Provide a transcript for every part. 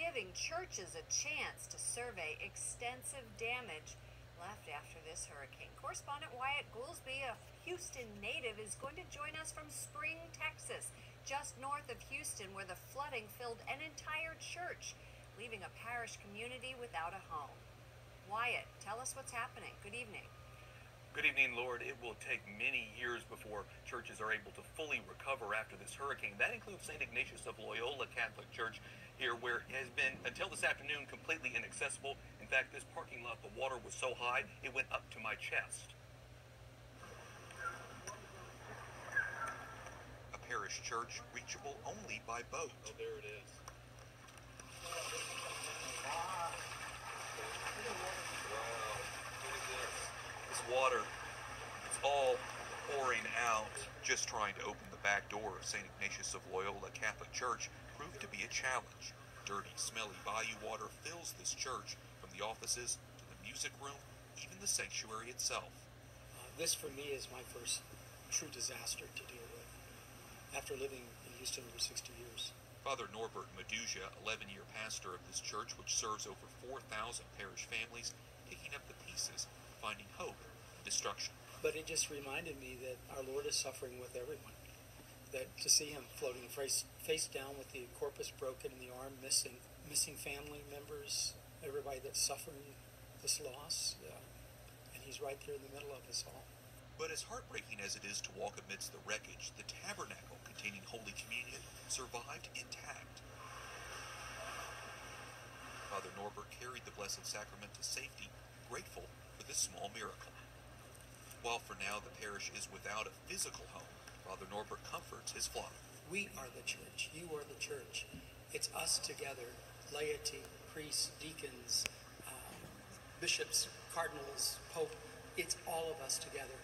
giving churches a chance to survey extensive damage left after this hurricane. Correspondent Wyatt Goolsby, a Houston native, is going to join us from Spring, Texas, just north of Houston, where the flooding filled an entire church, leaving a parish community without a home. Wyatt, tell us what's happening. Good evening. Good evening, Lord. It will take many years before churches are able to fully recover after this hurricane. That includes St. Ignatius of Loyola Catholic Church here, where it has been, until this afternoon, completely inaccessible. In fact, this parking lot, the water was so high, it went up to my chest. A parish church reachable only by boat. Oh, there it is. Wow. Look at this. This water, it's all pouring out. Just trying to open the back door of St. Ignatius of Loyola Catholic Church proved to be a challenge. Dirty, smelly bayou water fills this church, from the offices to the music room, even the sanctuary itself. This for me is my first true disaster to deal with after living in Houston over 60 years. Father Norbert Meduja, 11-year pastor of this church, which serves over 4,000 parish families, picking up the pieces, finding hope in destruction. But it just reminded me that our Lord is suffering with everyone. That to see him floating face down with the corpus broken in the arm, missing family members, everybody that's suffering this loss, and he's right there in the middle of us all. But as heartbreaking as it is to walk amidst the wreckage, the tabernacle containing Holy Communion survived intact. Father Norbert carried the Blessed Sacrament to safety, grateful for this small miracle. While for now the parish is without a physical home, Father Norbert comforts his flock. We are the church. You are the church. It's us together, laity, priests, deacons, bishops, cardinals, pope. It's all of us together.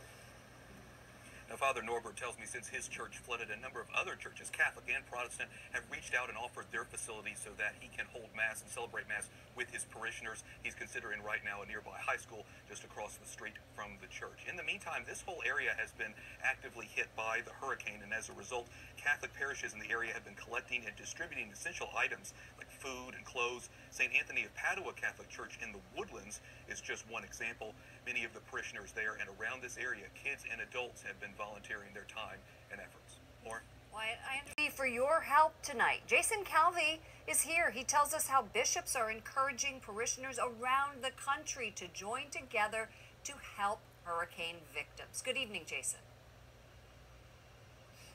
Now, Father Norbert tells me since his church flooded, a number of other churches, Catholic and Protestant, have reached out and offered their facilities so that he can hold Mass and celebrate Mass with his parishioners. He's considering right now a nearby high school just across the street from the church. In the meantime, this whole area has been actively hit by the hurricane, and as a result, Catholic parishes in the area have been collecting and distributing essential items like food and clothes. St. Anthony of Padua Catholic Church in the Woodlands is just one example. Many of the parishioners there and around this area, kids and adults, have been volunteering their time and efforts. Lauren? Wyatt, I understand for your help tonight. Jason Calvi is here. He tells us how bishops are encouraging parishioners around the country to join together to help hurricane victims. Good evening, Jason.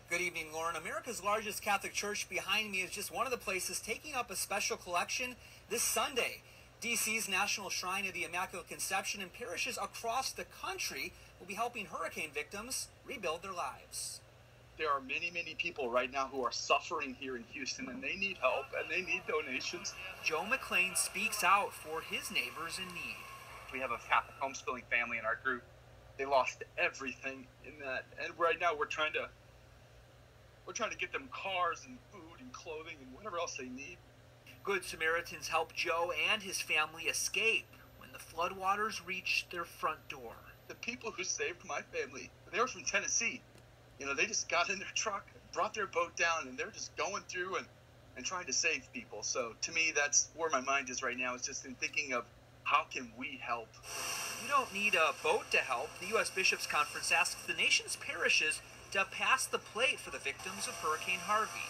Good evening, Lauren. America's largest Catholic church behind me is just one of the places taking up a special collection this Sunday. D.C.'s National Shrine of the Immaculate Conception and parishes across the country will be helping hurricane victims rebuild their lives. There are many, many people right now who are suffering here in Houston, and they need help, and they need donations. Joe McLean speaks out for his neighbors in need. We have a Catholic homeschooling family in our group. They lost everything in that, and right now we're trying to get them cars and food and clothing and whatever else they need. Good Samaritans helped Joe and his family escape when the floodwaters reached their front door. The people who saved my family, they were from Tennessee. You know, they just got in their truck, brought their boat down, and they're just going through and trying to save people. So to me, that's where my mind is right now. It's just in thinking of how can we help. You don't need a boat to help. The U.S. Bishops' Conference asked the nation's parishes to pass the plate for the victims of Hurricane Harvey.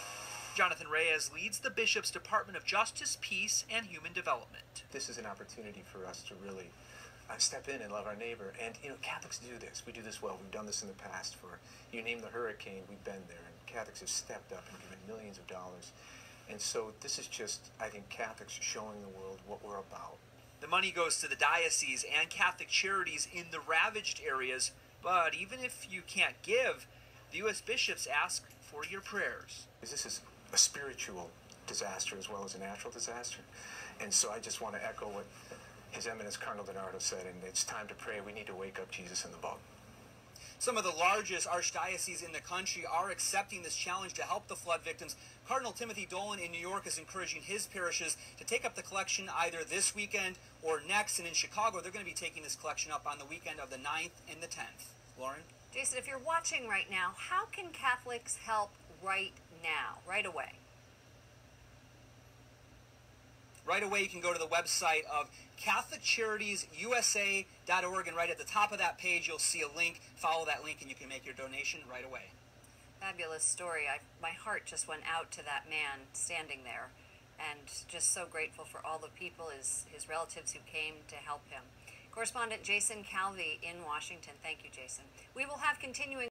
Jonathan Reyes leads the Bishop's Department of Justice, Peace, and Human Development. This is an opportunity for us to really step in and love our neighbor. And, you know, Catholics do this. We do this well. We've done this in the past. You name the hurricane, we've been there. And Catholics have stepped up and given millions of dollars. And so this is just, I think, Catholics showing the world what we're about. The money goes to the diocese and Catholic charities in the ravaged areas. But even if you can't give, the U.S. bishops ask for your prayers. This is a spiritual disaster as well as a natural disaster. And so I just want to echo what His Eminence Cardinal Donardo said, and it's time to pray. We need to wake up Jesus in the boat. Some of the largest archdioceses in the country are accepting this challenge to help the flood victims. Cardinal Timothy Dolan in New York is encouraging his parishes to take up the collection either this weekend or next. And in Chicago, they're going to be taking this collection up on the weekend of the 9th and the 10th. Lauren? Jason, if you're watching right now, how can Catholics help right now, right away? right away you can go to the website of CatholicCharitiesUSA.org, and right at the top of that page you'll see a link. Follow that link and you can make your donation right away. Fabulous story. My heart just went out to that man standing there, and just so grateful for all the people, his relatives who came to help him. Correspondent Jason Calvi in Washington. Thank you, Jason. We will have continuing